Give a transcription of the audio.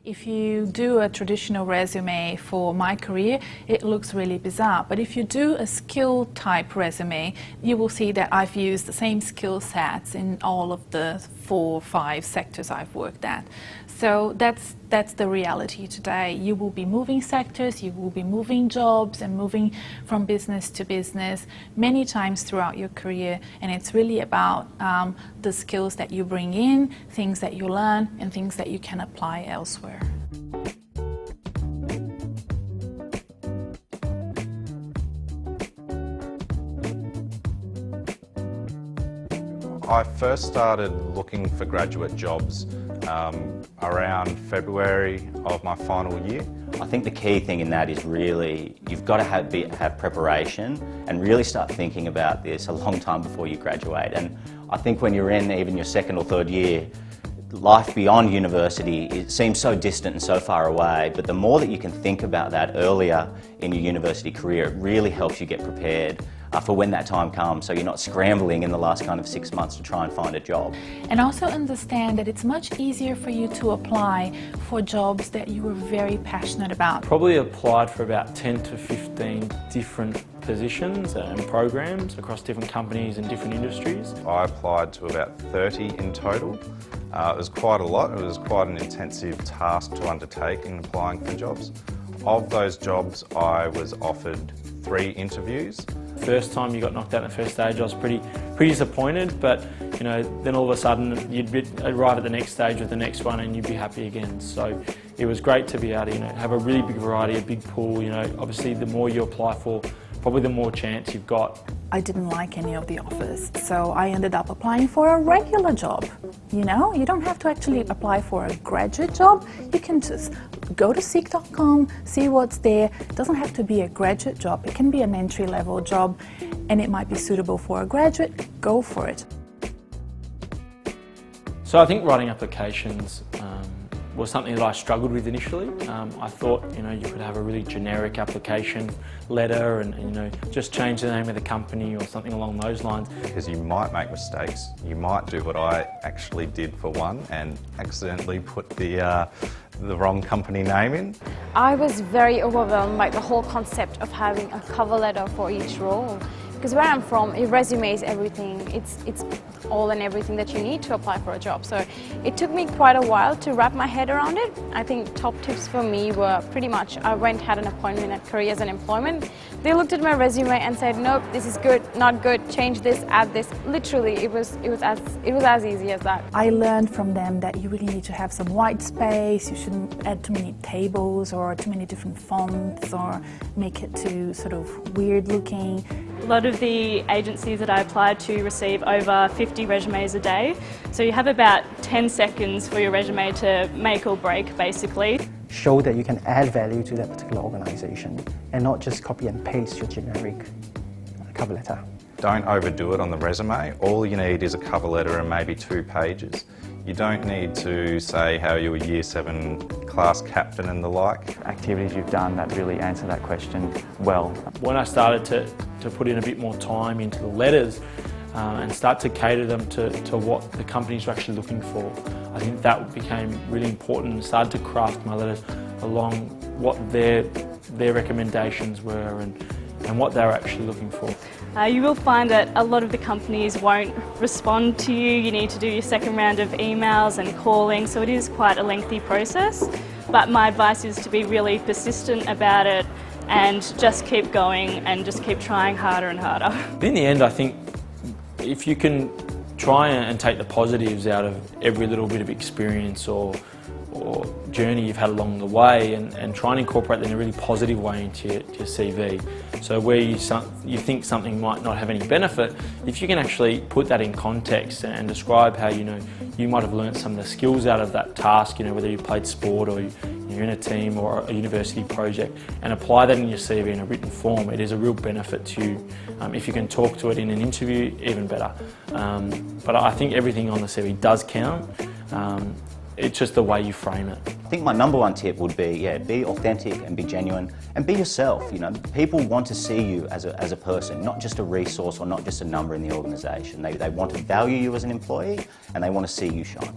If you do a traditional resume for my career, it looks really bizarre. But if you do a skill type resume, you will see that I've used the same skill sets in all of the 4 or 5 sectors I've worked at. So that's the reality today. You will be moving sectors, you will be moving jobs and moving from business to business many times throughout your career, and it's really about the skills that you bring in, things that you learn, and things that you can apply elsewhere. I first started looking for graduate jobs around February of my final year. I think the key thing in that is really you've got to have preparation and really start thinking about this a long time before you graduate. And I think when you're in even your 2nd or 3rd year, life beyond university, it seems so distant and so far away, but the more that you can think about that earlier in your university career, it really helps you get prepared for when that time comes, so you're not scrambling in the last kind of 6 months to try and find a job. And also understand that it's much easier for you to apply for jobs that you are very passionate about. Probably applied for about 10 to 15 different positions and programs across different companies and different industries. I applied to about 30 in total. It was quite a lot. It was quite an intensive task to undertake in applying for jobs. Of those jobs, I was offered 3 interviews. First time you got knocked out in the first stage, I was pretty disappointed, but then all of a sudden you'd arrive at the next stage with the next one and you'd be happy again. So it was great to be able to have a really big variety, a big pool. Obviously the more you apply for, probably the more chance you've got. I didn't like any of the offers, so I ended up applying for a regular job. You don't have to actually apply for a graduate job. You can just go to seek.com, see what's there. It doesn't have to be a graduate job. It can be an entry-level job, and it might be suitable for a graduate. Go for it. So I think writing applications was something that I struggled with initially. I thought you could have a really generic application letter and just change the name of the company or something along those lines. Because you might make mistakes. You might do what I actually did for one and accidentally put the wrong company name in. I was very overwhelmed by the whole concept of having a cover letter for each role. Because where I'm from, a resume is everything. It's all and everything that you need to apply for a job. So it took me quite a while to wrap my head around it. I think top tips for me were pretty much, I had an appointment at Careers and Employment. They looked at my resume and said, nope, this is good, not good, change this, add this. Literally, it was as easy as that. I learned from them that you really need to have some white space. You shouldn't add too many tables or too many different fonts or make it too sort of weird looking. A lot of the agencies that I applied to receive over 50 resumes a day. So you have about 10 seconds for your resume to make or break, basically. Show that you can add value to that particular organisation and not just copy and paste your generic cover letter. Don't overdo it on the resume. All you need is a cover letter and maybe 2 pages. You don't need to say how you were Year 7 class captain and the like. Activities you've done that really answer that question well. When I started to put in a bit more time into the letters and start to cater them to what the companies are actually looking for, I think that became really important and started to craft my letters along what their recommendations were and what they were actually looking for. You will find that a lot of the companies won't respond to you. You need to do your second round of emails and calling, so it is quite a lengthy process. But my advice is to be really persistent about it and just keep going and just keep trying harder and harder. In the end, I think if you can try and take the positives out of every little bit of experience or journey you've had along the way and try and incorporate that in a really positive way into your CV. So where you think something might not have any benefit, if you can actually put that in context and describe how you might have learnt some of the skills out of that task, whether you played sport or you're in a team or a university project, and apply that in your CV in a written form, it is a real benefit to you. If you can talk to it in an interview, even better. But I think everything on the CV does count. It's just the way you frame it. I think my number one tip would be, be authentic and be genuine and be yourself. People want to see you as a person, not just a resource or not just a number in the organisation. They want to value you as an employee and they want to see you shine.